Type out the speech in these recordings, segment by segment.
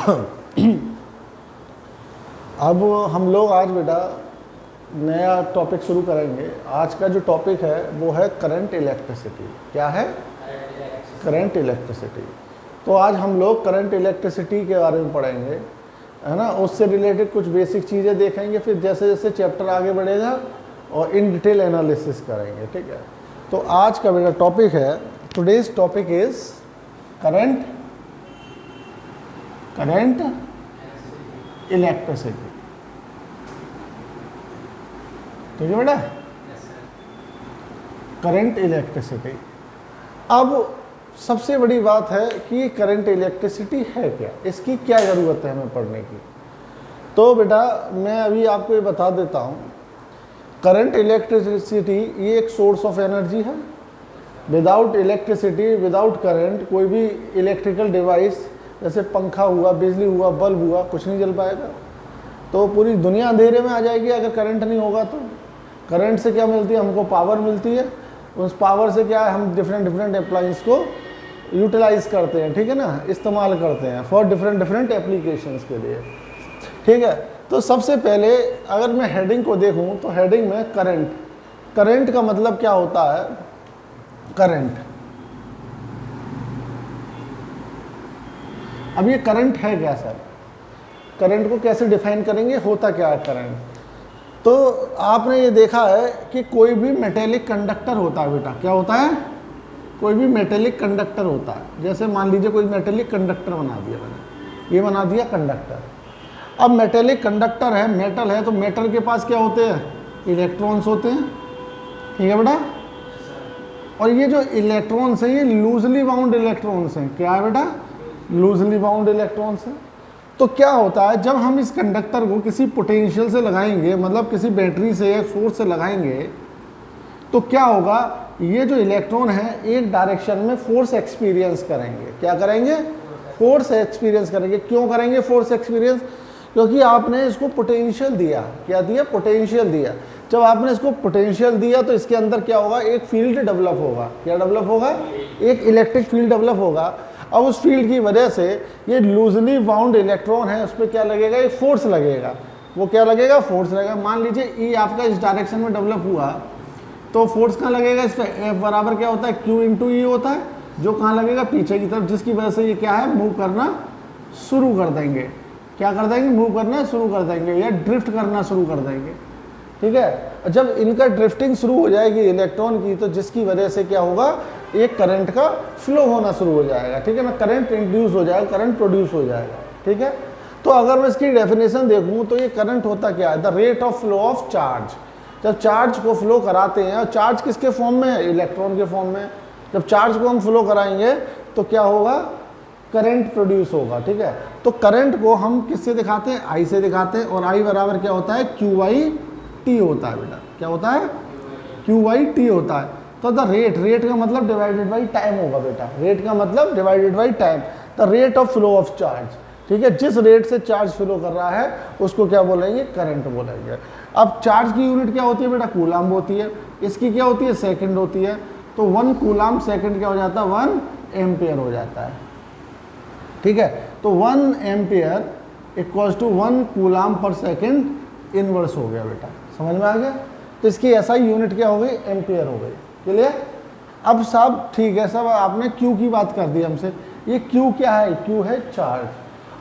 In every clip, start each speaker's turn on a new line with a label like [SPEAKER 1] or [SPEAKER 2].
[SPEAKER 1] अब हम लोग आज बेटा नया टॉपिक शुरू करेंगे। आज का जो टॉपिक है वो है करंट इलेक्ट्रिसिटी। क्या है? Current electricity. तो आज हम लोग करंट इलेक्ट्रिसिटी के बारे में पढ़ेंगे, है ना। उससे रिलेटेड कुछ बेसिक चीज़ें देखेंगे, फिर जैसे जैसे चैप्टर आगे बढ़ेगा और इन डिटेल एनालिसिस करेंगे, ठीक है। तो आज का मेरा टॉपिक है, today's topic is current electricity. ठीक है बेटा, करंट इलेक्ट्रिसिटी। अब सबसे बड़ी बात है कि करंट इलेक्ट्रिसिटी है क्या, इसकी क्या ज़रूरत है हमें पढ़ने की। तो बेटा मैं अभी आपको ये बता देता हूँ, करंट इलेक्ट्रिसिटी ये एक सोर्स ऑफ एनर्जी है। विदाउट इलेक्ट्रिसिटी, विदाउट करंट, कोई भी इलेक्ट्रिकल डिवाइस जैसे पंखा हुआ, बिजली हुआ, बल्ब हुआ, कुछ नहीं जल पाएगा। तो पूरी दुनिया अंधेरे में आ जाएगी अगर करंट नहीं होगा तो। करंट से क्या मिलती है? हमको पावर मिलती है। उस पावर से क्या है, हम डिफरेंट अप्लायंस को यूटिलाइज करते हैं, ठीक है ना, इस्तेमाल करते हैं फॉर डिफरेंट एप्लीकेशंस के लिए, ठीक है। तो सबसे पहले अगर मैं हेडिंग को देखूं तो हेडिंग में करंट का मतलब क्या होता है? करंट, अब ये करंट है क्या सर? करंट को कैसे डिफाइन करेंगे, होता क्या है करंट? तो आपने ये देखा है कि कोई भी मेटेलिक कंडक्टर होता है बेटा। क्या होता है? कोई भी मेटेलिक कंडक्टर होता है। जैसे मान लीजिए कोई मेटेलिक कंडक्टर बना दिया मैंने, ये बना दिया कंडक्टर। अब मेटेलिक कंडक्टर है, मेटल है, तो मेटल के पास क्या होते हैं? इलेक्ट्रॉन्स होते हैं, ठीक है बेटा। और ये जो इलेक्ट्रॉन्स हैं ये लूजली बाउंड इलेक्ट्रॉन्स हैं। क्या है बेटा? लूजली बाउंड इलेक्ट्रॉन्स हैं। तो क्या होता है, जब हम इस कंडक्टर को किसी पोटेंशियल से लगाएंगे, मतलब किसी बैटरी से या सोर्स से लगाएंगे, तो क्या होगा, ये जो इलेक्ट्रॉन है एक डायरेक्शन में फोर्स एक्सपीरियंस करेंगे। क्या करेंगे? फोर्स एक्सपीरियंस करेंगे। क्यों करेंगे फोर्स एक्सपीरियंस? क्योंकि आपने इसको पोटेंशियल दिया। क्या दिया? पोटेंशियल दिया। जब आपने इसको पोटेंशियल दिया तो इसके अंदर क्या होगा? एक फील्ड डेवलप होगा। क्या डेवलप होगा? एक इलेक्ट्रिक फील्ड डेवलप होगा। अब उस फील्ड की वजह से ये लूजली बाउंड इलेक्ट्रॉन है, उस पर क्या लगेगा? एक फोर्स लगेगा। वो क्या लगेगा? फोर्स लगेगा। मान लीजिए ई आपका इस डायरेक्शन में डेवलप हुआ, तो फोर्स कहाँ लगेगा इस पर? एफ बराबर क्या होता है? क्यू इंटू ई होता है, जो कहाँ लगेगा? पीछे की तरफ, जिसकी वजह से ये क्या है? मूव करना शुरू कर देंगे। क्या कर देंगे? मूव करना शुरू कर देंगे या ड्रिफ्ट करना शुरू कर देंगे, ठीक है। जब इनका ड्रिफ्टिंग शुरू हो जाएगी इलेक्ट्रॉन की, तो जिसकी वजह से क्या होगा? एक करंट का फ्लो होना शुरू हो जाएगा, ठीक है ना। करंट इंड्यूस हो जाएगा, करंट प्रोड्यूस हो जाएगा, ठीक है। तो अगर मैं इसकी डेफिनेशन देखूं तो ये करंट होता क्या है? The rate of flow of charge. जब चार्ज को फ्लो कराते हैं, और चार्ज किसके फॉर्म में है? इलेक्ट्रॉन के फॉर्म में। जब चार्ज को हम फ्लो कराएंगे तो क्या होगा? करंट प्रोड्यूस होगा, ठीक है। तो करंट को हम किससे दिखाते हैं? आई से दिखाते हैं। और आई बराबर क्या होता है? क्यू बाई टी होता है बेटा। क्या होता है? क्यू बाई टी होता है। तो द रेट का मतलब डिवाइडेड बाई टाइम होगा बेटा। रेट का मतलब divided by time, the rate of flow of charge, ठीक है। जिस रेट से चार्ज फ्लो कर रहा है उसको क्या बोलेंगे? करंट बोलेंगे। अब चार्ज की यूनिट क्या होती है बेटा? कूलाम्ब होती है। इसकी क्या होती है? सेकंड होती है। तो 1 कूलाम्ब सेकंड क्या हो जाता है? 1 एम्पियर हो जाता है, ठीक है। तो 1 एम्पियर इक्वल्स टू 1 कूलाम्ब पर सेकंड इनवर्स हो गया बेटा। समझ में आ गया? तो इसकी एसआई यूनिट क्या हो गई? एम्पियर हो गई। क्लियर? अब सब ठीक है, सब आपने क्यू की बात कर दी हमसे। ये क्यू क्या है? क्यू है चार्ज।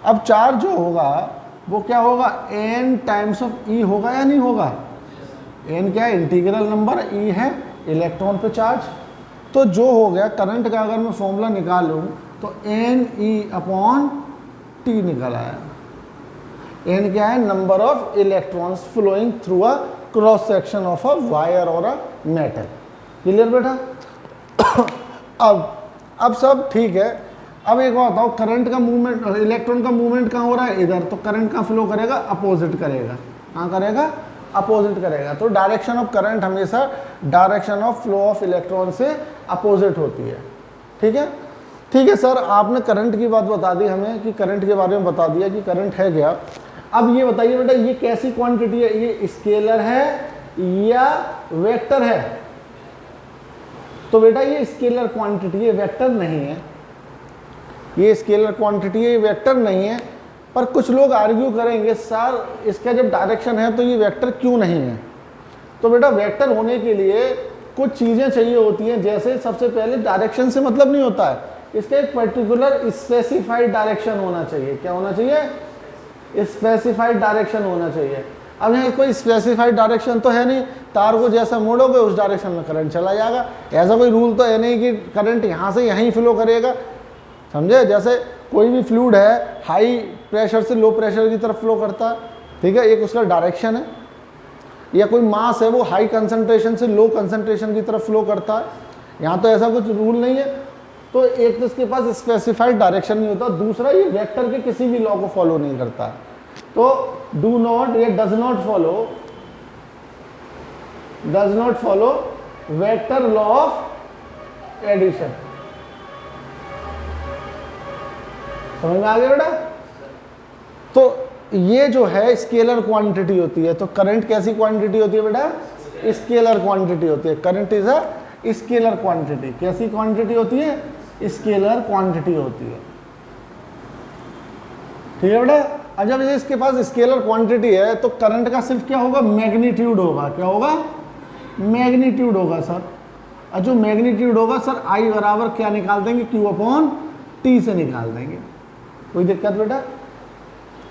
[SPEAKER 1] अब चार्ज जो होगा वो क्या होगा? एन टाइम्स ऑफ ई होगा या नहीं होगा? एन क्या है? इंटीग्रल नंबर, ई है इलेक्ट्रॉन पे चार्ज। तो जो हो गया करंट का, अगर मैं फॉर्मूला निकालूं तो एन ई अपॉन टी निकल आया। एन क्या है? Number of electrons flowing through a cross section of a wire और अ मेटल। क्लियर बेटा? अब सब ठीक है। अब एक बात बताओ, करंट का मूवमेंट, इलेक्ट्रॉन का मूवमेंट कहाँ हो रहा है? इधर। तो करंट कहाँ फ्लो करेगा? अपोजिट करेगा। कहाँ करेगा? अपोजिट करेगा। तो डायरेक्शन ऑफ करंट हमेशा direction of flow of electron से अपोजिट होती है, ठीक है। ठीक है सर, आपने करंट की बात बता दी हमें कि करंट के बारे में बता दिया कि करंट है क्या। अब ये बताइए बेटा, ये कैसी क्वांटिटी है? ये स्केलर है या वेक्टर है? तो बेटा ये स्केलर क्वांटिटी है, वेक्टर नहीं है। ये स्केलर क्वांटिटी है, ये वेक्टर नहीं है। पर कुछ लोग आर्ग्यू करेंगे सर इसका जब डायरेक्शन है तो ये वेक्टर क्यों नहीं है। तो बेटा वेक्टर होने के लिए कुछ चीज़ें चाहिए होती हैं, जैसे सबसे पहले डायरेक्शन से मतलब नहीं होता है, इसका एक पर्टिकुलर स्पेसिफाइड डायरेक्शन होना चाहिए। क्या होना चाहिए? स्पेसिफाइड डायरेक्शन होना चाहिए। अब यहाँ कोई स्पेसिफाइड डायरेक्शन तो है नहीं, तार को जैसा मोड़ोगे उस डायरेक्शन में करंट चला जाएगा। ऐसा कोई रूल तो है नहीं कि करंट यहाँ से यहीं फ्लो करेगा, समझे। जैसे कोई भी फ्लूइड है हाई प्रेशर से लो प्रेशर की तरफ फ्लो करता है, ठीक है, एक उसका डायरेक्शन है। या कोई मास है वो हाई कंसंट्रेशन से लो कंसंट्रेशन की तरफ फ्लो करता है, यहाँ तो ऐसा कुछ रूल नहीं है। तो एक तो इसके पास स्पेसिफाइड डायरेक्शन नहीं होता, दूसरा ये वेक्टर के किसी भी लॉ को फॉलो नहीं करता। तो डू नॉट, ये does not follow vector law of addition. समझ में आ गया बेटा? तो ये जो है स्केलर क्वांटिटी होती है। तो करंट कैसी क्वांटिटी होती है बेटा? स्केलर क्वांटिटी होती है। Current is a scalar quantity. कैसी क्वांटिटी होती है? स्केलर क्वांटिटी होती है, ठीक है बेटा। अब जब इसके पास स्केलर क्वांटिटी है तो करंट का सिर्फ क्या होगा? मैग्नीट्यूड होगा। क्या होगा? मैग्नीट्यूड होगा सर। और जो मैग्नीट्यूड होगा सर आई बराबर क्या निकाल देंगे? Q अपॉन T से निकाल देंगे। कोई दिक्कत बेटा?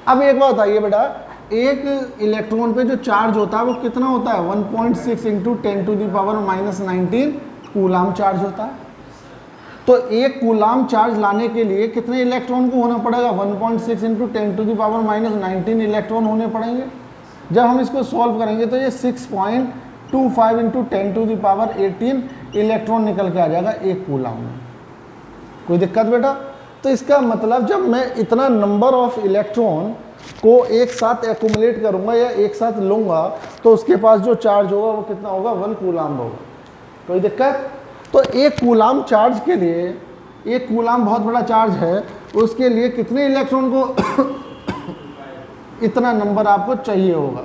[SPEAKER 1] अब एक बात आइए बेटा, एक इलेक्ट्रॉन पे जो चार्ज होता है वो कितना होता है? 1.6 इंटू 10⁻⁻19 कूलाम चार्ज होता है। तो एक कूलाम चार्ज लाने के लिए कितने इलेक्ट्रॉन को होना पड़ेगा? 1.6 इंटू 10⁻⁻19 इलेक्ट्रॉन होने पड़ेंगे। जब हम इसको सॉल्व करेंगे तो ये 6.25 इंटू 10⁻18 इलेक्ट्रॉन निकल के आ जाएगा एक कूलाम में। कोई दिक्कत बेटा? तो इसका मतलब जब मैं इतना नंबर ऑफ इलेक्ट्रॉन को एक साथ एक्यूमुलेट करूंगा या एक साथ लूंगा तो उसके पास जो चार्ज होगा वो कितना होगा? 1 कूलाम होगा। कोई दिक्कत? तो एक कूलाम चार्ज के लिए, एक कूलाम बहुत बड़ा चार्ज है, उसके लिए कितने इलेक्ट्रॉन को इतना नंबर आपको चाहिए होगा।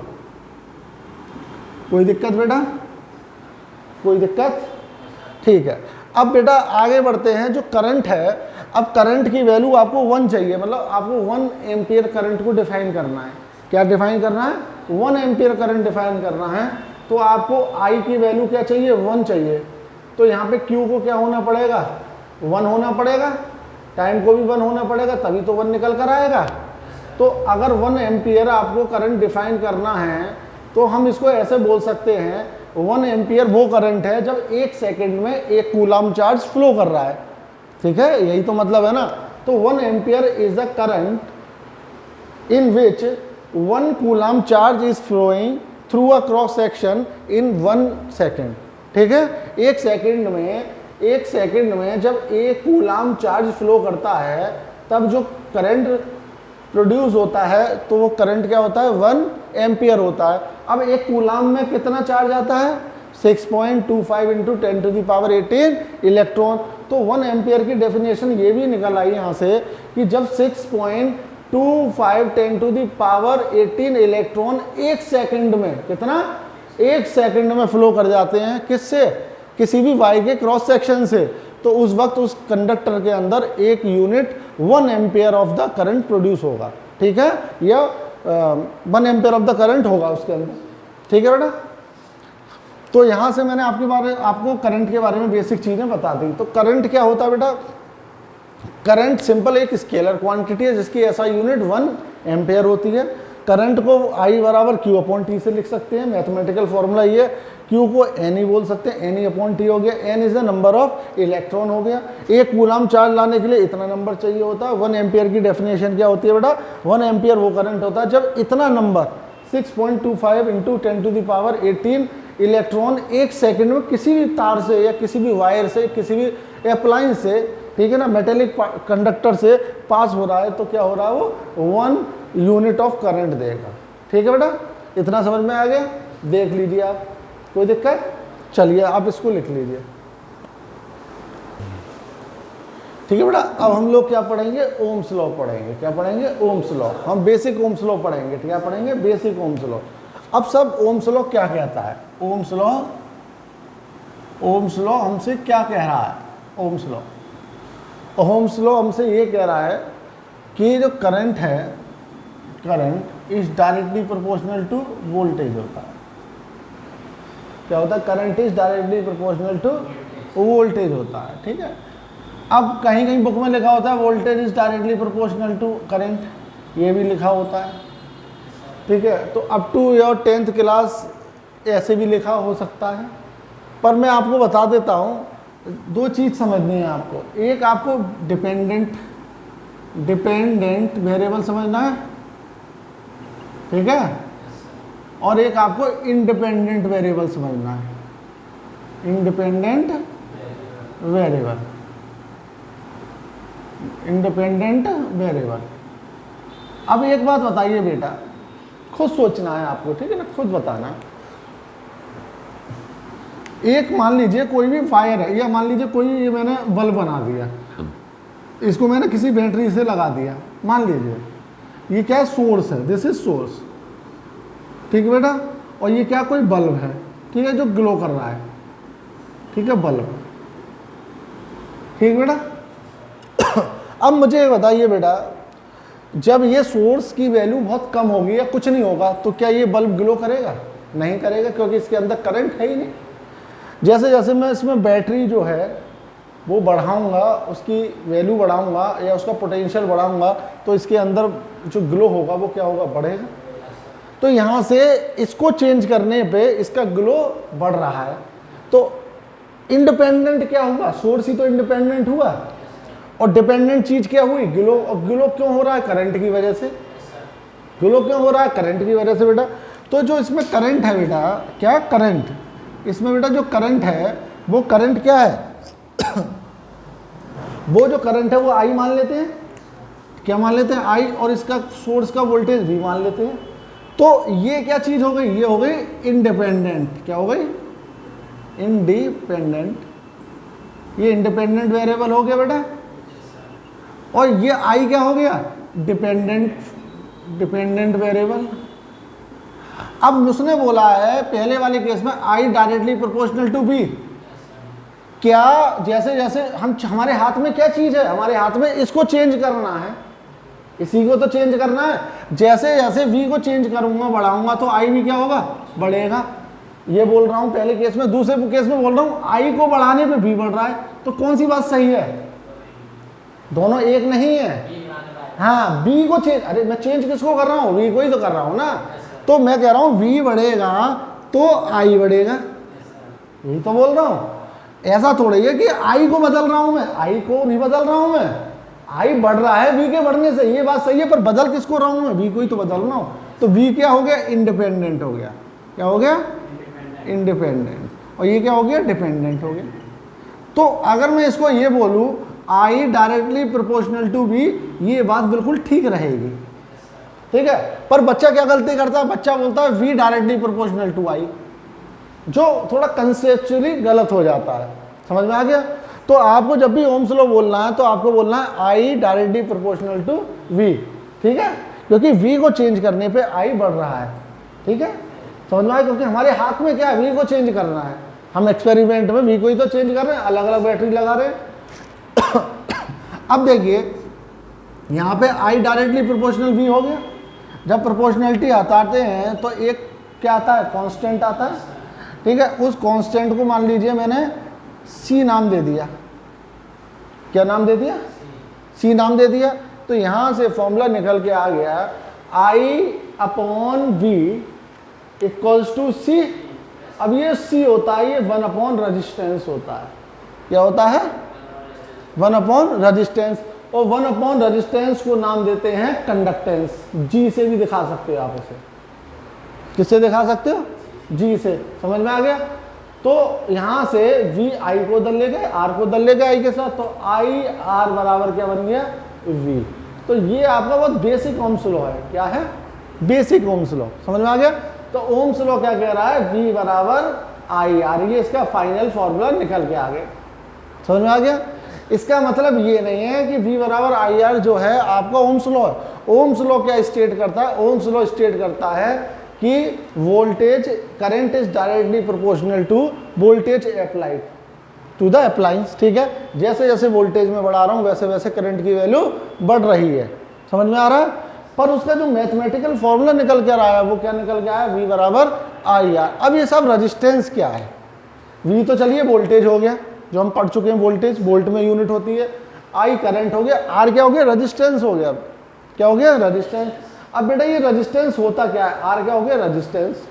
[SPEAKER 1] कोई दिक्कत बेटा? कोई दिक्कत? ठीक है। अब बेटा आगे बढ़ते हैं। जो करंट है, अब करंट की वैल्यू आपको 1 चाहिए, मतलब आपको 1 एम्पियर करंट को डिफाइन करना है। क्या डिफाइन करना है? 1 एम्पियर करंट डिफाइन करना है। तो आपको I की वैल्यू क्या चाहिए? 1 चाहिए। तो यहाँ पे Q को क्या होना पड़ेगा? 1 होना पड़ेगा। टाइम को भी 1 होना पड़ेगा, तभी तो 1 निकल कर आएगा। तो अगर 1 एम्पियर आपको करंट डिफाइन करना है तो हम इसको ऐसे बोल सकते हैं, 1 एम्पियर वो करंट है जब 1 सेकेंड में 1 कूलाम चार्ज फ्लो कर रहा है। ठीक है, यही तो मतलब है ना। तो 1 ampere is a current in which 1 coulomb charge is flowing through a cross section in 1 second. ठीक है, एक सेकेंड में जब 1 कूलाम चार्ज फ्लो करता है तब जो करंट प्रोड्यूस होता है तो वो करंट क्या होता है? 1 एम्पियर होता है। अब 1 कूलाम में कितना चार्ज आता है? 6.25 इंटू 10⁻18 इलेक्ट्रॉन। तो 1 एम्पियर की डेफिनेशन ये भी निकल आई यहाँ से कि जब 6.25 10⁻18 इलेक्ट्रॉन 1 सेकंड में, कितना? 1 सेकंड में फ्लो कर जाते हैं। किससे? किसी भी वायर के क्रॉस सेक्शन से। तो उस वक्त उस कंडक्टर के अंदर 1 unit 1 ampere of the current produce होगा। ठीक है, या 1 एम्पियर ऑफ द करंट होगा उसके अंदर। ठीक है बेटा? तो यहाँ से मैंने आपको करंट के बारे में बेसिक चीज़ें बता दी। तो करंट क्या होता है बेटा? करंट सिंपल एक स्केलर क्वांटिटी है जिसकी एसआई यूनिट 1 एम्पियर होती है। करंट को I बराबर Q अपॉन T से लिख सकते हैं। मैथमेटिकल फॉर्मूला ये, Q को N बोल सकते हैं, N अपॉन T हो गया। N is the number of electron हो गया। 1 कूलाम चार्ज लाने के लिए इतना नंबर चाहिए होता है। 1 एम्पियर की डेफिनेशन क्या होती है बेटा? 1 एम्पियर वो करंट होता है जब इतना नंबर 6.25 इंटू 10⁻18 इलेक्ट्रॉन 1 सेकंड में किसी भी तार से या किसी भी वायर से, किसी भी अप्लायंस से, ठीक है ना, मेटेलिक कंडक्टर से पास हो रहा है तो क्या हो रहा है? वो 1 यूनिट ऑफ करंट देगा। ठीक है बेटा? इतना समझ में आ गया? देख लीजिए आप, कोई दिक्कत? चलिए आप इसको लिख लीजिए। ठीक है बेटा? अब हम लोग क्या पढ़ेंगे? ओम्स लॉ पढ़ेंगे। क्या पढ़ेंगे? Ohm's law. हम बेसिक ओम्स लॉ पढ़ेंगे। क्या पढ़ेंगे? Basic Ohm's law. अब सब ओम्स लॉ क्या कहता है? ओम्स लॉ हमसे क्या कह रहा है? ओम्स लॉ हमसे ये कह रहा है कि जो करंट है current is directly proportional to voltage होता है। क्या होता है? Current is directly proportional to voltage होता है। ठीक है, अब कहीं कहीं बुक में लिखा होता है voltage is directly proportional to current, ये भी लिखा होता है। ठीक है, तो up to your 10th class ऐसे भी लिखा हो सकता है, पर मैं आपको बता देता हूँ, दो चीज़ समझनी है आपको। एक आपको डिपेंडेंट वेरिएबल समझना है, ठीक है, और एक आपको इंडिपेंडेंट वेरिएबल समझना है। Independent variable, independent variable. अब एक बात बताइए बेटा, खुद सोचना है आपको, ठीक है ना, खुद बताना। एक मान लीजिए कोई भी फायर है, या मान लीजिए कोई ये मैंने बल्ब बना दिया, इसको मैंने किसी बैटरी से लगा दिया, मान लीजिए ये क्या है? सोर्स है, दिस इज सोर्स, ठीक है बेटा, और ये क्या? कोई बल्ब है, ठीक है, जो ग्लो कर रहा है, ठीक है, बल्ब, ठीक बेटा। अब मुझे बताइए बेटा, जब ये सोर्स की वैल्यू बहुत कम होगी या कुछ नहीं होगा, तो क्या ये बल्ब ग्लो करेगा? नहीं करेगा, क्योंकि इसके अंदर करंट है ही नहीं। जैसे जैसे मैं इसमें बैटरी जो है वो बढ़ाऊंगा, उसकी वैल्यू बढ़ाऊंगा या उसका पोटेंशियल बढ़ाऊंगा, तो इसके अंदर जो ग्लो होगा वो क्या होगा? बढ़ेगा। तो यहाँ से इसको चेंज करने पे इसका ग्लो बढ़ रहा है, तो इंडिपेंडेंट क्या हुआ? सोर्स ही तो इंडिपेंडेंट हुआ, और डिपेंडेंट चीज क्या हुई? ग्लो। और ग्लो क्यों हो रहा है? करंट की वजह से। ग्लो क्यों हो रहा है? करंट की वजह से बेटा। तो जो इसमें करंट है बेटा, क्या करंट, इसमें बेटा जो करंट है वो करंट क्या है? वो जो करंट है वो आई मान लेते हैं, क्या मान लेते हैं? आई, और इसका सोर्स का वोल्टेज भी मान लेते हैं। तो ये क्या चीज हो गई? ये हो गई इंडिपेंडेंट। क्या हो गई? इंडिपेंडेंट। ये इंडिपेंडेंट वेरिएबल हो गया बेटा, और ये आई क्या हो गया? Dependent variable. अब उसने बोला है पहले वाले केस में I directly proportional to B. क्या जैसे जैसे हमारे हाथ में क्या चीज है? हमारे हाथ में इसको चेंज करना है, इसी को तो चेंज करना है। जैसे जैसे v को चेंज करूंगा, बढ़ाऊंगा, तो आई भी क्या होगा? बढ़ेगा। ये बोल रहा हूं पहले केस में। दूसरे केस में बोल रहा हूं आई को बढ़ाने पे v बढ़ रहा है। तो कौन सी बात सही है? दोनों एक नहीं है। हाँ, v को चेंज, अरे मैं चेंज किसको कर रहा हूँ? v को ही तो कर रहा हूँ ना। तो मैं कह रहा हूँ v बढ़ेगा तो आई बढ़ेगा, यही तो बोल रहा हूँ। ऐसा थोड़ी है कि आई को बदल रहा हूं मैं, आई को नहीं बदल रहा हूं मैं। आई बढ़ रहा है v के बढ़ने से, ये बात सही है, पर बदल किसको रहा हूं मैं? v को ही तो बदल रहा हूं। तो v क्या हो गया? इंडिपेंडेंट हो गया। क्या हो गया? इंडिपेंडेंट। और ये क्या हो गया? डिपेंडेंट हो गया। तो अगर मैं इसको ये बोलूं I directly proportional to v, ये बात बिल्कुल ठीक रहेगी, ठीक है। पर बच्चा क्या गलती करता है? बच्चा बोलता है v डायरेक्टली प्रोपोर्शनल टू आई, जो थोड़ा कंसेप्चुअली गलत हो जाता है। समझ में आ गया? तो आपको जब भी ओम्स लॉ बोलना है तो आपको बोलना है I directly proportional to v, ठीक है, क्योंकि v को चेंज करने पे आई बढ़ रहा है, ठीक है। समझ में आया? क्योंकि हमारे हाथ में क्या है? v को चेंज करना है। हम एक्सपेरिमेंट में v को ही तो चेंज कर रहे हैं, अलग अलग बैटरी लगा रहे हैं। अब देखिए यहाँ पे आई डायरेक्टली प्रोपोर्शनल v हो गया। जब प्रोपोर्शनलिटी आते हैं तो एक क्या आता है? कांस्टेंट आता है, ठीक है। उस कांस्टेंट को मान लीजिए मैंने c नाम दे दिया। क्या नाम दे दिया? c नाम दे दिया। तो यहां से फॉर्मूला निकल के आ गया I upon v equals to c। अब ये c होता है, ये 1 अपॉन रजिस्टेंस होता है। क्या होता है? 1 अपॉन रजिस्टेंस। और 1 अपॉन रजिस्टेंस को नाम देते हैं कंडक्टेंस। g से भी दिखा सकते हो आप इसे। किससे दिखा सकते हो? g से। समझ में आ गया? तो यहां से v i को बदल ले गए, r को बदल ले गए i के साथ, तो i r बराबर क्या बन गया? v। तो ये आपका बहुत बेसिक ओम्स लॉ है। क्या है? Basic Ohm's law. समझ में आ गया? तो ओम्स लॉ क्या कह रहा है? v बराबर i r, ये इसका फाइनल फॉर्मूला निकल के आ गया। समझ में आ गया? इसका मतलब ये नहीं है कि v बराबर आई आर जो है आपका ओम्स लॉ है। ओम्स लॉ क्या स्टेट करता है? ओम्स लॉ स्टेट करता है कि voltage current is directly proportional to voltage applied to the appliance, ठीक है। जैसे जैसे वोल्टेज में बढ़ा रहा हूँ वैसे वैसे करंट की वैल्यू बढ़ रही है। समझ में आ रहा है? पर उसका जो मैथमेटिकल फॉर्मूला निकल कर आया वो क्या निकल के आया, V बराबर आई आर। अब ये सब रेजिस्टेंस क्या है, V तो चलिए वोल्टेज हो गया जो हम पढ़ चुके हैं, वोल्टेज वोल्ट में यूनिट होती है, I करंट हो गया, R क्या हो गया, रेजिस्टेंस हो गया। क्या हो गया, रेजिस्टेंस। अब बेटा ये रेजिस्टेंस होता क्या है, R क्या हो गया, रेजिस्टेंस।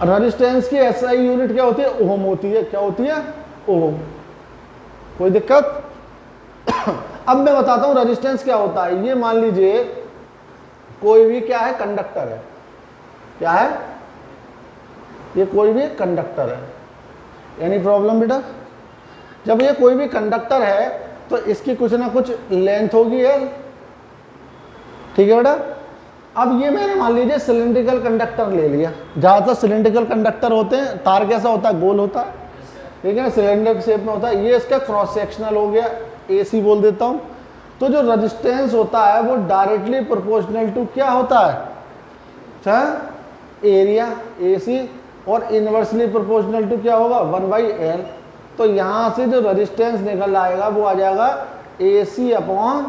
[SPEAKER 1] रेजिस्टेंस की SI यूनिट क्या होती है, ओम होती है। क्या होती है, ओम। कोई दिक्कत? अब मैं बताता हूं रेजिस्टेंस क्या होता है। ये मान लीजिए कोई भी क्या है, कंडक्टर है। क्या है, ये कोई भी कंडक्टर है। एनी प्रॉब्लम बेटा? जब ये कोई भी कंडक्टर है तो इसकी कुछ ना कुछ लेंथ होगी है, ठीक है बेटा। अब ये मैंने मान लीजिए सिलिंड्रिकल कंडक्टर ले लिया। ज़्यादातर सिलिंड्रिकल कंडक्टर होते हैं, तार कैसा होता है, गोल होता है, ठीक है, सिलेंडर शेप में होता है। ये इसका क्रॉस सेक्शनल हो गया, AC बोल देता हूँ। तो जो रेजिस्टेंस होता है वो डायरेक्टली प्रोपोर्शनल टू क्या होता है, एरिया AC, और इनवर्सली प्रोपोर्शनल टू क्या होगा, 1/L। तो यहाँ से जो रेजिस्टेंस निकल आएगा वो आ जाएगा AC/L।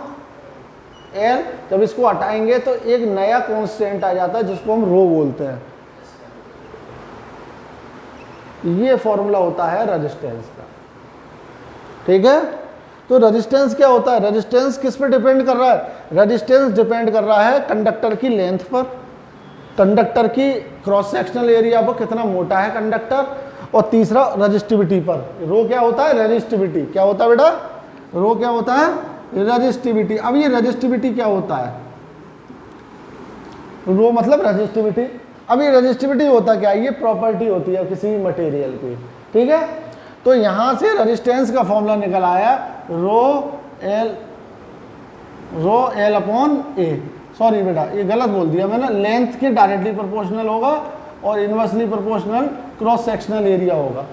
[SPEAKER 1] जब इसको हटाएंगे तो एक नया कांस्टेंट आ जाता है जिसको हम रो बोलते हैं। ये फॉर्मूला होता है रेजिस्टेंस का, ठीक है। तो रेजिस्टेंस क्या होता है, रेजिस्टेंस किस पर डिपेंड कर रहा है, रेजिस्टेंस डिपेंड कर रहा है कंडक्टर की लेंथ पर, कंडक्टर की क्रॉस सेक्शनल एरिया पर, कितना मोटा है कंडक्टर, और तीसरा रेजिस्टिविटी पर। रो क्या होता है, रेजिस्टिविटी। क्या होता है बेटा, रो क्या होता है, रेजिस्टिविटी। अब ये रेजिस्टिविटी क्या होता है, रो मतलब रेजिस्टिविटी। अब ये रेजिस्टिविटी होता क्या है, ये प्रॉपर्टी होती है किसी भी मटेरियल की, ठीक है। तो यहां से रेजिस्टेंस का फॉर्मूला निकल आया रो L/A। सॉरी बेटा ये गलत बोल दिया मैंने, लेंथ के डायरेक्टली प्रोपोर्शनल होगा और inversely proportional cross sectional area होगा।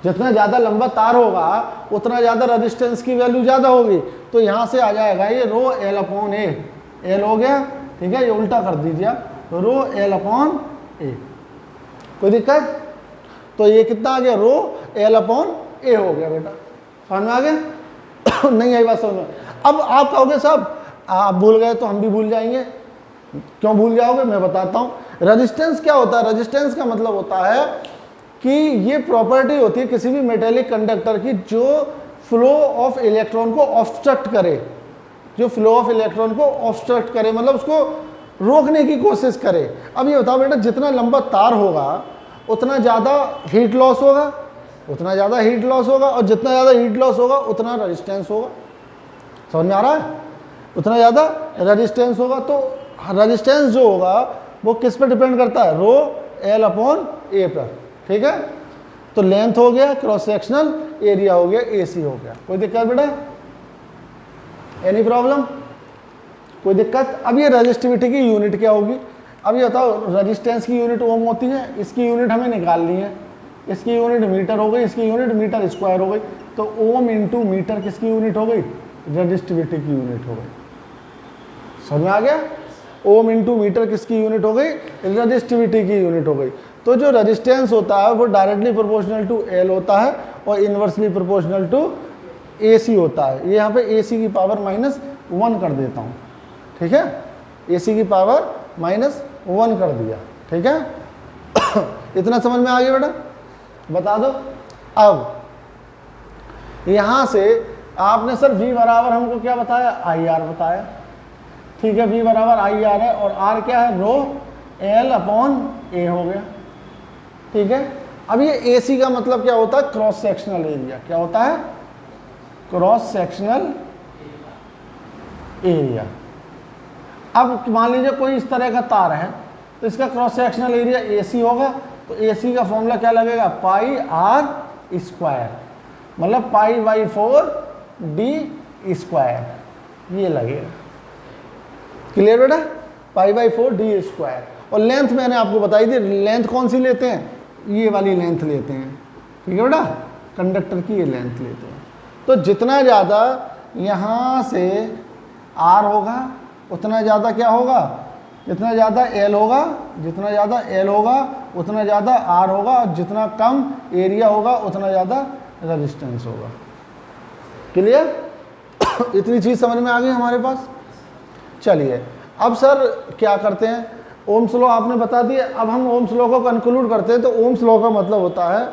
[SPEAKER 1] जितना ज़्यादा लंबा तार होगा उतना ज़्यादा रेजिस्टेंस की वैल्यू ज़्यादा होगी। तो यहाँ से आ जाएगा ये रो L/A। L हो गया, ठीक है, ये उल्टा कर दीजिए आप, रो L/A। कोई दिक्कत? तो ये कितना आ गया, रो L/A हो गया बेटा। समझ में आ गया? नहीं आई बात समझ में? अब आप कहोगे साहब आप भूल गए तो हम भी भूल जाएंगे। क्यों भूल जाओगे, मैं बताता हूँ। रेजिस्टेंस क्या होता है, रेजिस्टेंस का मतलब होता है कि ये प्रॉपर्टी होती है किसी भी मेटेलिक कंडक्टर की जो फ्लो ऑफ इलेक्ट्रॉन को ऑब्स्ट्रक्ट करे, जो फ्लो ऑफ इलेक्ट्रॉन को ऑब्स्ट्रक्ट करे, मतलब उसको रोकने की कोशिश करे। अब ये बताओ बेटा, जितना लंबा तार होगा उतना ज़्यादा हीट लॉस होगा, उतना ज़्यादा हीट लॉस होगा, और जितना ज़्यादा हीट लॉस होगा उतना रेजिस्टेंस होगा। समझ में आ रहा है? उतना ज़्यादा रेजिस्टेंस होगा। तो रेजिस्टेंस जो होगा वो किस पर डिपेंड करता है, रो L/A पर, ठीक है। तो लेंथ हो गया, क्रॉस सेक्शनल एरिया हो गया, AC हो गया। कोई दिक्कत बेटा, एनी प्रॉब्लम, कोई दिक्कत? अब ये रेजिस्टिविटी की यूनिट क्या होगी, अब ये बताओ, रेजिस्टेंस की यूनिट ओम होती है, इसकी यूनिट हमें निकालनी है। इसकी यूनिट मीटर हो गई, इसकी यूनिट मीटर स्क्वायर हो गई। तो ओम इंटू मीटर किसकी यूनिट हो गई, रेजिस्टिविटी की यूनिट हो गई। समझ में आ गया? ओम इंटू मीटर किसकी यूनिट हो गई, रेजिस्टिविटी की यूनिट हो गई। तो जो रेजिस्टेंस होता है वो डायरेक्टली प्रोपोर्शनल टू L होता है और इनवर्सली प्रोपोर्शनल टू AC होता है। ये यहाँ पे AC की पावर -1 कर देता हूँ, ठीक है, AC की पावर -1 कर दिया, ठीक है। इतना समझ में आ गया बेटा, बता दो। अब यहाँ से आपने सर V बराबर हमको क्या बताया, IR बताया, ठीक है। V बराबर IR है और R क्या है, रो L/A हो गया, ठीक है। अब ये AC का मतलब क्या होता है, क्रॉस सेक्शनल एरिया। क्या होता है, क्रॉस सेक्शनल एरिया। अब मान लीजिए कोई इस तरह का तार है तो इसका क्रॉस सेक्शनल एरिया AC होगा। तो AC का फॉर्मूला क्या लगेगा, πr², मतलब π/4d², ये लगेगा। क्लियर बेटा, π/4d²। और लेंथ मैंने आपको बताई थी, लेंथ कौन सी लेते हैं, ये वाली लेंथ लेते हैं, ठीक है बेटा, कंडक्टर की ये लेंथ लेते हैं। तो जितना ज़्यादा यहाँ से R होगा उतना ज़्यादा क्या होगा, जितना ज़्यादा L होगा, जितना ज़्यादा L होगा उतना ज़्यादा R होगा, और जितना कम एरिया होगा उतना ज़्यादा रेजिस्टेंस होगा। क्लियर? इतनी चीज़ समझ में आ गई हमारे पास। चलिए अब सर क्या करते हैं, ओम्स लॉ आपने बता दिया, अब हम ओम्स लॉ को कंक्लूड करते हैं। तो ओम्स लॉ का मतलब होता है,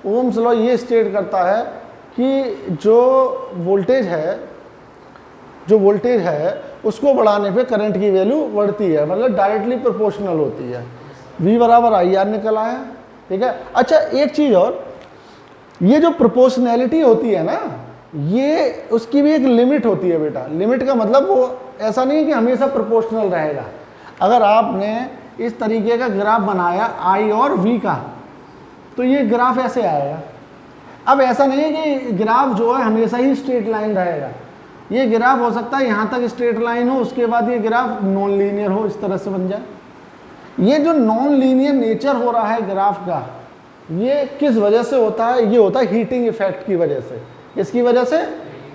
[SPEAKER 1] ओम्स लॉ ये स्टेट करता है कि जो वोल्टेज है उसको बढ़ाने पे करंट की वैल्यू बढ़ती है, मतलब डायरेक्टली प्रोपोर्शनल होती है। V बराबर IR निकल आया, ठीक है। अच्छा एक चीज़ और, ये जो प्रोपोर्शनैलिटी होती है ना, ये उसकी भी एक लिमिट होती है बेटा। लिमिट का मतलब वो ऐसा नहीं है कि हमेशा प्रोपोर्शनल रहेगा। अगर आपने इस तरीके का ग्राफ बनाया I और V का, तो ये ग्राफ ऐसे आएगा। अब ऐसा नहीं है कि ग्राफ जो है हमेशा ही स्ट्रेट लाइन रहेगा, ये ग्राफ हो सकता है यहाँ तक स्ट्रेट लाइन हो, उसके बाद ये ग्राफ नॉन लीनियर हो, इस तरह से बन जाए। ये जो नॉन लीनियर नेचर हो रहा है ग्राफ का, ये किस वजह से होता है? ये होता है हीटिंग इफेक्ट की वजह से। किसकी वजह से?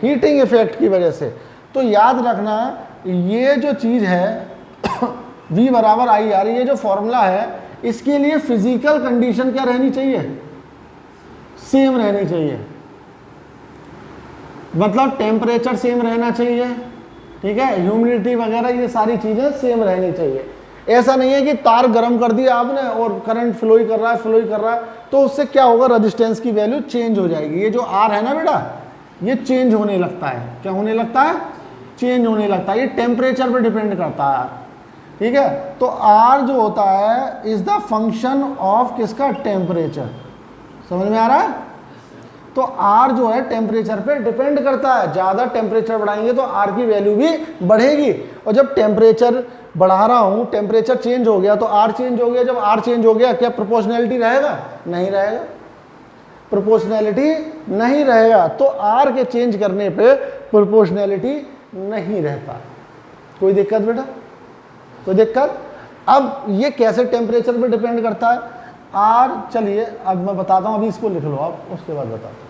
[SPEAKER 1] हीटिंग इफेक्ट की वजह से। तो याद रखना, ये जो चीज़ है V बराबर IR, ये जो फॉर्मूला है, इसके लिए फिजिकल कंडीशन क्या रहनी चाहिए? सेम रहनी चाहिए, मतलब टेम्परेचर सेम रहना चाहिए, ठीक है, ह्यूमिडिटी वगैरह ये सारी चीज़ें सेम रहनी चाहिए। ऐसा नहीं है कि तार गर्म कर दिया आपने और करंट फ्लो ही कर रहा है, तो उससे क्या होगा? रेजिस्टेंस की वैल्यू चेंज हो जाएगी। ये जो R है ना बेटा, ये चेंज होने लगता है। क्या होने लगता है? चेंज होने लगता है। ये टेम्परेचर पर डिपेंड करता है, ठीक है। तो R जो होता है इज द फंक्शन ऑफ किसका? टेम्परेचर। समझ में आ रहा है? तो R जो है टेम्परेचर पे डिपेंड करता है। ज़्यादा टेम्परेचर बढ़ाएंगे तो R की वैल्यू भी बढ़ेगी, और जब टेम्परेचर बढ़ा रहा हूँ, टेम्परेचर चेंज हो गया तो R चेंज हो गया। जब R चेंज हो गया, क्या प्रोपोर्शनैलिटी रहेगा? नहीं रहेगा, प्रोपोर्शनैलिटी नहीं रहेगा। तो R के चेंज करने पे प्रोपोर्शनैलिटी नहीं रहता। कोई दिक्कत बेटा? कोई दिक्कत? अब ये कैसे टेम्परेचर पे डिपेंड करता है? R, चलिए अब मैं बताता हूँ, अभी इसको लिख लो आप, उसके बाद बताता हूँ,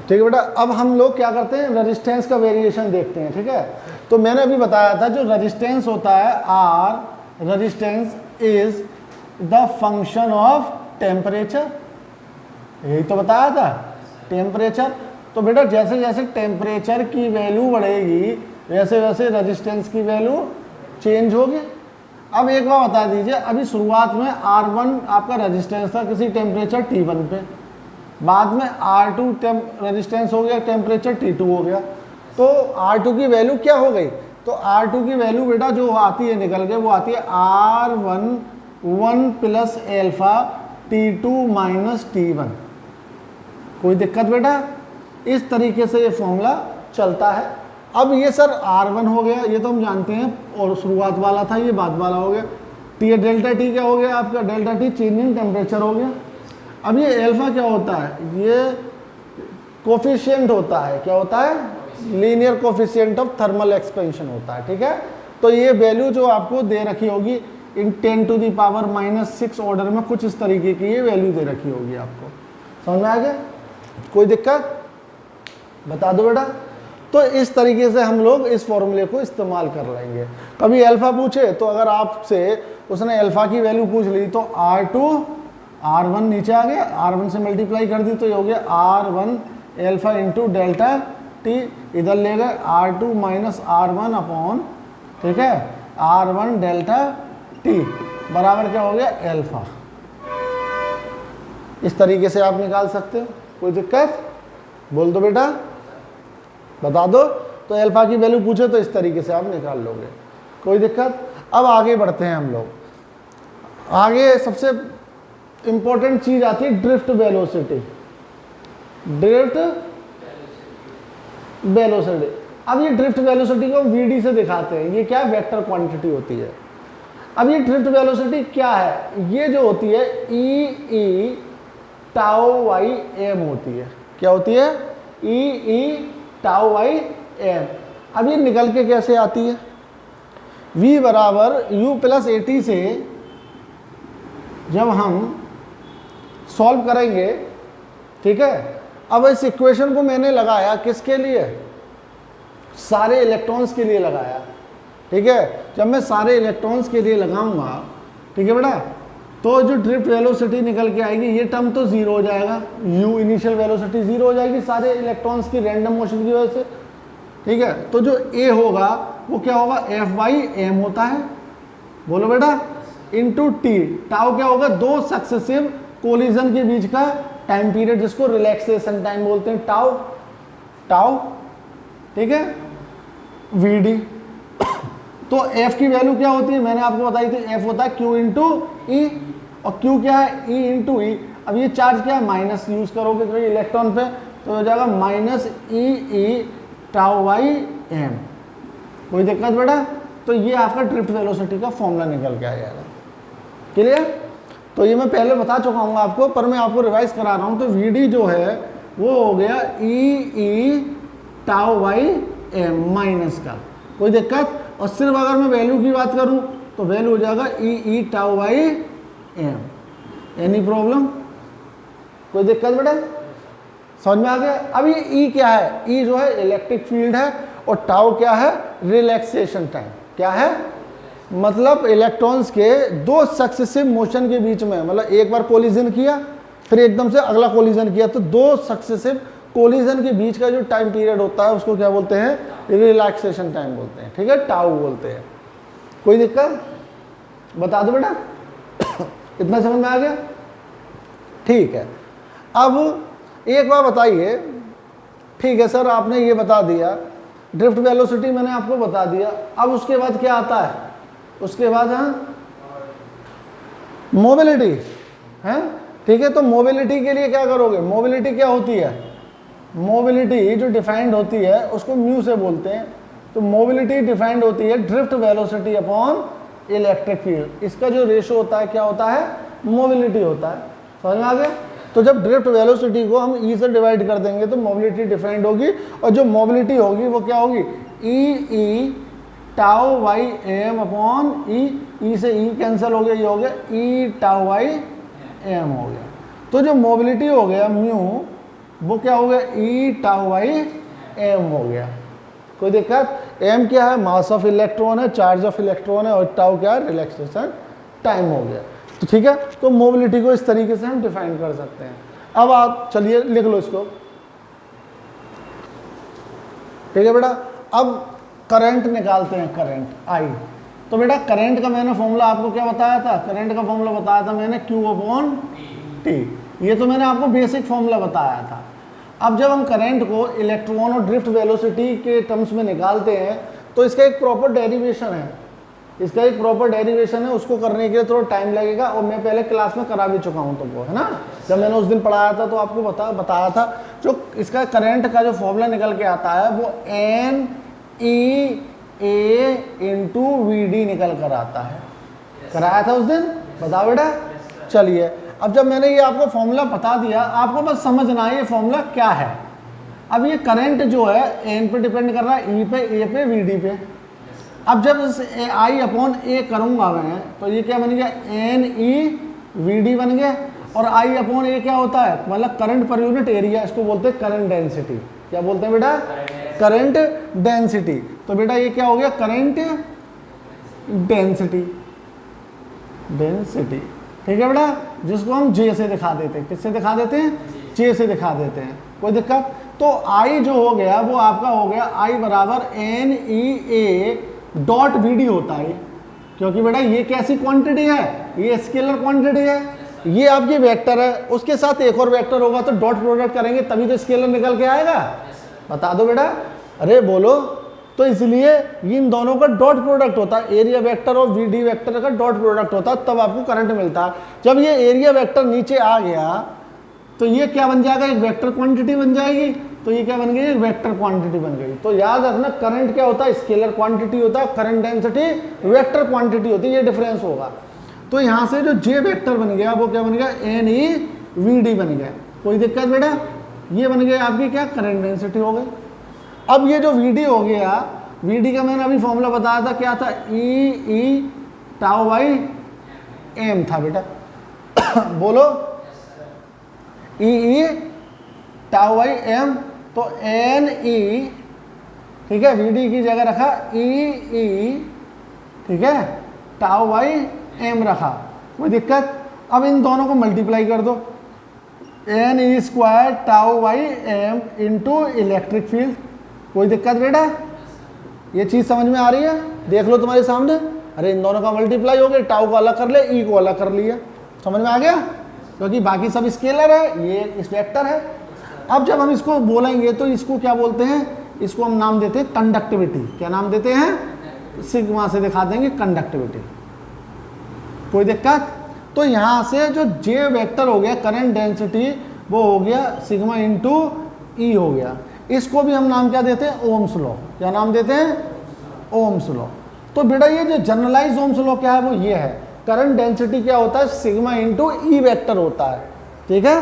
[SPEAKER 1] ठीक है बेटा। अब हम लोग क्या करते हैं? रेजिस्टेंस का वेरिएशन देखते हैं, ठीक है। तो मैंने अभी बताया था, जो रेजिस्टेंस होता है R, resistance is the function of temperature, यही तो बताया था, टेम्परेचर। तो बेटा जैसे जैसे टेम्परेचर की वैल्यू बढ़ेगी, वैसे वैसे रेजिस्टेंस की वैल्यू चेंज होगी। अब एक बार बता दीजिए, अभी शुरुआत में R1 आपका रेजिस्टेंस था किसी टेम्परेचर T1 पे, बाद में R2 रेजिस्टेंस हो गया, टेम्परेचर T2 हो गया, तो R2 की वैल्यू क्या हो गई? तो R2 की वैल्यू बेटा जो आती है निकल के, वो आती है R1 1 plus alpha T2 minus T1। कोई दिक्कत बेटा? इस तरीके से ये फॉर्मूला चलता है। अब ये सर R1 हो गया, ये तो हम जानते हैं, और शुरुआत वाला था, ये बाद वाला हो गया। T डेल्टा T क्या हो गया आपका? डेल्टा T चेंजिंग टेम्परेचर हो गया। अब ये एल्फा क्या होता है? ये कोफिशिएंट होता है। क्या होता है? Linear coefficient of thermal expansion होता है, ठीक है। तो ये वैल्यू जो आपको दे रखी होगी इन 10⁻⁻⁶ ऑर्डर में, कुछ इस तरीके की ये वैल्यू दे रखी होगी आपको। समझ में आ गया? कोई दिक्कत? बता दो बेटा। तो इस तरीके से हम लोग इस फॉर्मूले को इस्तेमाल कर लेंगे। कभी अल्फा पूछे तो अगर आपसे उसने अल्फा की वैल्यू पूछ ली, तो R2 R1 नीचे आ गया, R1 से मल्टीप्लाई कर दी तो ये हो गया R1 alpha into delta T, इधर ले गए R2 माइनस R1 अपॉन, ठीक है, R1 डेल्टा T बराबर क्या हो गया? अल्फा। इस तरीके से आप निकाल सकते हो। कोई दिक्कत? बोल दो बेटा, बता दो। तो अल्फा की वैल्यू पूछे तो इस तरीके से आप निकाल लोगे। कोई दिक्कत? अब आगे बढ़ते हैं हम लोग। आगे सबसे इंपॉर्टेंट चीज आती है ड्रिफ्ट वेलोसिटी। ड्रिफ्ट वेलोसिटी, अब ये ड्रिफ्ट वेलोसिटी को VD से दिखाते हैं। ये क्या है? वेक्टर क्वांटिटी होती है। अब ये ड्रिफ्ट वेलोसिटी क्या है? ये जो होती है E टाउ बाई m होती है। क्या होती है? E tau by m। अब ये निकल के कैसे आती है? V बराबर U प्लस AT से जब हम सॉल्व करेंगे, ठीक है। अब इस इक्वेशन को मैंने लगाया किसके लिए? सारे इलेक्ट्रॉन्स के लिए लगाया, ठीक है। जब मैं सारे इलेक्ट्रॉन्स के लिए लगाऊंगा, ठीक है बेटा, तो जो ड्रिफ्ट वेलोसिटी निकल के आएगी, ये टर्म तो जीरो हो जाएगा, U इनिशियल वेलोसिटी जीरो हो जाएगी सारे इलेक्ट्रॉन्स की रैंडम मोशन की वजह से, ठीक है, तो जो ए होगा वो क्या होगा, एफ बाई एम होता है, बोलो बेटा, इंटू टी। टाउ क्या होगा, दो सक्सेसिव कोलिजन के बीच का टाइम पीरियड, जिसको रिलैक्सेशन टाइम बोलते हैं, टाउ टाउ, ठीक है, वी डी। तो एफ की वैल्यू क्या होती है, मैंने आपको बताई थी, एफ होता है क्यू इंटू ई, और क्यू क्या है, ई इंटू ई। अब ये चार्ज क्या है, माइनस यूज करोगे तो इलेक्ट्रॉन पे, तो हो जाएगा minus e E tau by m. कोई दिक्कत बेटा? तो ये आपका ड्रिफ्ट वेलोसिटी का फॉर्मूला निकल के आ जाएगा। क्लियर? तो ये मैं पहले बता चुका हूँ आपको, पर मैं आपको रिवाइज करा रहा हूँ। तो वी डी जो है वो हो गया ई ई टाउ बाई एम माइनस का, कोई दिक्कत? और सिर्फ अगर मैं वैल्यू की बात करूँ तो वैल्यू हो जाएगा E E tau by M. Any problem? कोई दिक्कत बेटा? समझ में आ गया? अब ये ई क्या है, ई जो है इलेक्ट्रिक फील्ड है, और टाउ क्या है, रिलैक्सेशन टाइम। क्या है? मतलब इलेक्ट्रॉन्स के दो सक्सेसिव मोशन के बीच में, मतलब एक बार कोलिजन किया फिर एकदम से अगला कोलिजन किया, तो दो सक्सेसिव कोलिजन के बीच का जो टाइम पीरियड होता है उसको क्या बोलते हैं, रिलैक्सेशन टाइम बोलते हैं, ठीक है, टाउ बोलते हैं। कोई दिक्कत? बता दो बेटा। इतना समझ में आ गया? ठीक है। अब एक बार बताइए, ठीक है सर आपने ये बता दिया, ड्रिफ्ट वेलोसिटी मैंने आपको बता दिया, अब उसके बाद क्या आता है? उसके बाद मोबिलिटी है, ठीक है। तो मोबिलिटी के लिए क्या करोगे? मोबिलिटी क्या होती है? मोबिलिटी जो डिफाइंड होती है उसको म्यू से बोलते हैं। तो मोबिलिटी डिफाइंड होती है drift velocity upon electric field. इसका जो रेशो होता है क्या होता है? मोबिलिटी होता है। समझ में आ गया? तो जब ड्रिफ्ट वेलोसिटी को हम ई से डिवाइड कर देंगे तो मोबिलिटी डिफाइंड होगी, और जो मोबिलिटी होगी वो क्या होगी? ई ई टाउ बाई एम अपॉन ई से ई कैंसिल हो गया, ये हो गया ई टाउ बाई एम हो गया। तो जो मोबिलिटी हो गया म्यू, वो क्या हो गया? ई टाउ बाई एम हो गया। कोई दिक्कत? एम क्या है? मास ऑफ इलेक्ट्रॉन है, चार्ज ऑफ इलेक्ट्रॉन है, और टाउ क्या है? रिलैक्सेशन टाइम हो गया। तो ठीक है, तो मोबिलिटी को इस तरीके से हम डिफाइन कर सकते हैं। अब आप चलिए लिख लो इसको, ठीक है बेटा। अब करंट निकालते हैं, करंट आई। तो बेटा करंट का मैंने फॉर्मूला आपको क्या बताया था? करंट का फॉर्मूला बताया था मैंने Q अपॉन टी। ये तो मैंने आपको बेसिक फॉर्मूला बताया था। अब जब हम करंट को इलेक्ट्रॉन और ड्रिफ्ट वेलोसिटी के टर्म्स में निकालते हैं तो इसका एक प्रॉपर डेरिवेशन है, इसका एक प्रॉपर डेरिवेशन है। उसको करने के लिए थोड़ा टाइम लगेगा, और मैं पहले क्लास में करा भी चुका हूँ तुमको, है ना। जब मैंने उस दिन पढ़ाया था तो आपको बताया था। जो इसका करंट का जो फॉर्मूला निकल के आता है वो n e A into v d निकल कर आता है। कराया था उस दिन, बताओ बेटा। चलिए, अब जब मैंने ये आपको फॉर्मूला बता दिया, आपको बस समझना है ये फॉर्मूला क्या है। अब ये करंट जो है एन पे डिपेंड कर रहा है, ई पे, ए पे, वी डी पे। अब जब आई अपॉन ए करूँगा मैं तो ये क्या बन गया? एन ई वी डी बन गया। और आई अपॉन ए क्या होता है? मतलब करंट पर यूनिट एरिया, इसको बोलते हैं करंट डेंसिटी। क्या बोलते हैं बेटा? Current density. तो बेटा ये क्या हो गया? करंट डेंसिटी, डेंसिटी, ठीक है बेटा, जिसको हम जे से दिखा देते हैं। किससे दिखा देते हैं? जे से दिखा देते हैं। कोई दिक्कत? तो आई जो हो गया वो आपका हो गया आई बराबर n e A dot v d होता है, क्योंकि बेटा ये कैसी क्वांटिटी है? ये स्केलर क्वांटिटी है। ये आपकी वेक्टर है, उसके साथ एक और वेक्टर होगा तो डॉट प्रोडक्ट करेंगे तभी तो स्केलर निकल के आएगा। बता दो बेटा, अरे बोलो। तो इसलिए इन दोनों का डॉट प्रोडक्ट होता है, एरिया वेक्टर और वी डी वेक्टर का डॉट प्रोडक्ट होता है, तब आपको करंट मिलता है। जब ये एरिया वेक्टर नीचे आ गया तो ये क्या बन जाएगा? एक वेक्टर क्वांटिटी बन जाएगी। तो ये क्या बन गई? एक वेक्टर क्वांटिटी बन गई। तो याद रखना, करंट क्या होता है? स्केलर क्वांटिटी होता है, करंट डेंसिटी वेक्टर क्वांटिटी होती है, ये डिफरेंस होगा। तो यहाँ से जो जे वेक्टर बन गया वो क्या बन गया? एन ई वी डी बन गया। कोई दिक्कत बेटा? ये बन गया आपकी क्या? करंट डेंसिटी हो गई। अब ये जो वी डी हो गया, वी डी का मैंने अभी फॉर्मूला बताया था, क्या था? ई ई टाउ बाई एम था बेटा। बोलो, ई ई टाउ बाई एम। तो एन ई, ठीक है, वी डी की जगह रखा ई ई, ठीक है, टाउ बाई एम रखा। कोई दिक्कत? अब इन दोनों को मल्टीप्लाई कर दो, n e square tau by m into electric field. कोई दिक्कत बेटा? ये चीज़ समझ में आ रही है? देख लो तुम्हारे सामने, अरे इन दोनों का मल्टीप्लाई हो गया, टाउ को अलग कर ले, ई को अलग कर लिया, समझ में आ गया? क्योंकि बाकी सब स्केलर है, ये इस वेक्टर है। अब जब हम इसको बोलेंगे तो इसको क्या बोलते हैं? इसको हम नाम देते हैं कंडक्टिविटी। क्या नाम देते हैं? सिग्मा से दिखा देंगे कंडक्टिविटी। कोई दिक्कत? तो यहाँ से जो जे वेक्टर हो गया करंट डेंसिटी, वो हो गया सिग्मा इंटू ई हो गया। इसको भी हम नाम क्या देते हैं? Ohms law. क्या नाम देते हैं? Ohm's law. तो बेटा ये जो जनरलाइज ओम्स लॉ क्या है? वो ये है, करंट डेंसिटी क्या होता है? सिग्मा इंटू ई वेक्टर होता है। ठीक है,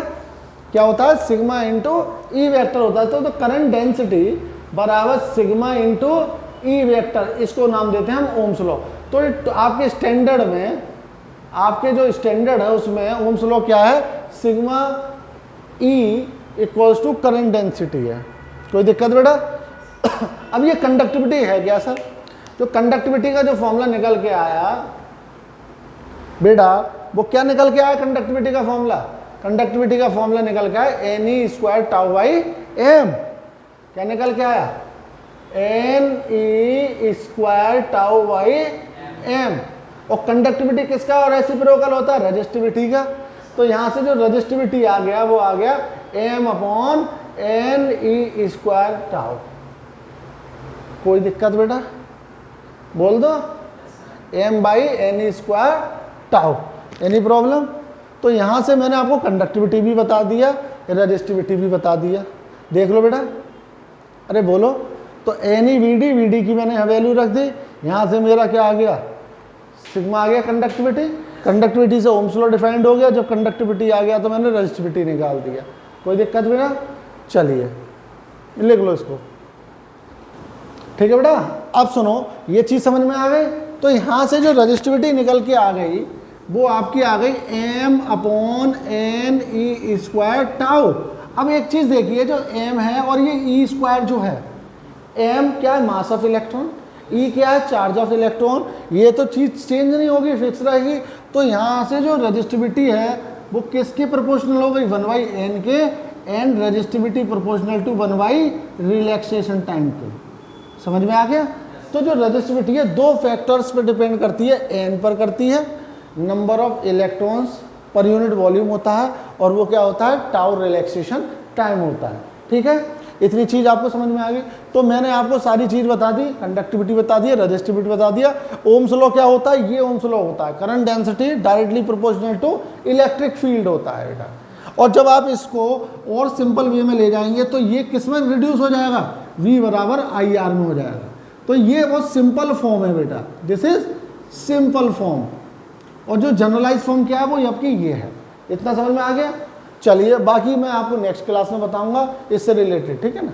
[SPEAKER 1] क्या होता है? सिग्मा इंटू ई वेक्टर होता है। तो करंट डेंसिटी बराबर सिग्मा इंटू ई वेक्टर, इसको नाम देते हैं हम ओम्स लॉ। तो आपके स्टैंडर्ड में, आपके जो स्टैंडर्ड है उसमें ओम्स लॉ क्या है? Sigma E equals to current density है। कोई दिक्कत बेटा? अब ये कंडक्टिविटी है क्या सर? जो कंडक्टिविटी का जो फॉर्मूला निकल के आया बेटा, वो क्या निकल के आया कंडक्टिविटी का फॉर्मूला? कंडक्टिविटी का फॉर्मूला निकल के आया n e square tau by m. क्या निकल के आया? N e square tau by m. और कंडक्टिविटी किसका और रेसिप्रोकल होता है? रेजिस्टिविटी का। तो यहाँ से जो रेजिस्टिविटी आ गया वो आ गया m upon n e square tau. कोई दिक्कत बेटा? बोल दो, m by n e square tau. Any problem? तो यहाँ से मैंने आपको कंडक्टिविटी भी बता दिया, रेजिस्टिविटी भी बता दिया। देख लो बेटा, अरे बोलो। तो एन ई वी डी की मैंने वैल्यू रख दी। यहाँ से मेरा क्या आ गया? सिग्मा आ गया कंडक्टिविटी। कंडक्टिविटी से ओम्स लॉ डिफाइंड हो गया। जब कंडक्टिविटी आ गया तो मैंने रेजिस्टिविटी निकाल दिया। कोई दिक्कत बेटा? चलिए लिख लो इसको। ठीक है बेटा? अब सुनो, ये चीज़ समझ में आ गई। तो यहाँ से जो रेजिस्टिविटी निकल के आ गई वो आपकी आ गई m upon n e square tau. अब एक चीज़ देखिए, जो एम है और ये ई स्क्वायर जो है, एम क्या है? मास ऑफ इलेक्ट्रॉन, ई क्या है? Charge of electron. ये तो चीज़ चेंज नहीं होगी, फिक्स रहेगी। तो यहाँ से जो रेजिस्टिविटी है वो किसके प्रोपोर्शनल हो गई? 1/n के। And resistivity proportional to 1/, relaxation time के। समझ में आ गया? तो जो रेजिस्टिविटी है दो फैक्टर्स पर डिपेंड करती है। एन पर करती है, number of electrons per unit volume होता है, और वो क्या होता है? टाउ रिलैक्सेशन टाइम होता है। ठीक है, इतनी चीज़ आपको समझ में आ गई। तो मैंने आपको सारी चीज़ बता दी, कंडक्टिविटी बता दी, रेजिस्टिविटी बता दिया। ओम्स लॉ क्या होता है? ये ओम्स लॉ होता है, current density directly proportional to electric field होता है बेटा। और जब आप इसको और सिंपल वे में ले जाएंगे तो ये किस में रिड्यूस हो जाएगा? V बराबर IR में हो जाएगा। तो ये बहुत सिंपल फॉर्म है बेटा, दिस इज सिंपल फॉर्म। और जो जनरलाइज फॉर्म क्या है वो आपकी ये है। इतना समझ में आ गया? चलिए बाकी मैं आपको नेक्स्ट क्लास में बताऊंगा इससे रिलेटेड। ठीक है ना?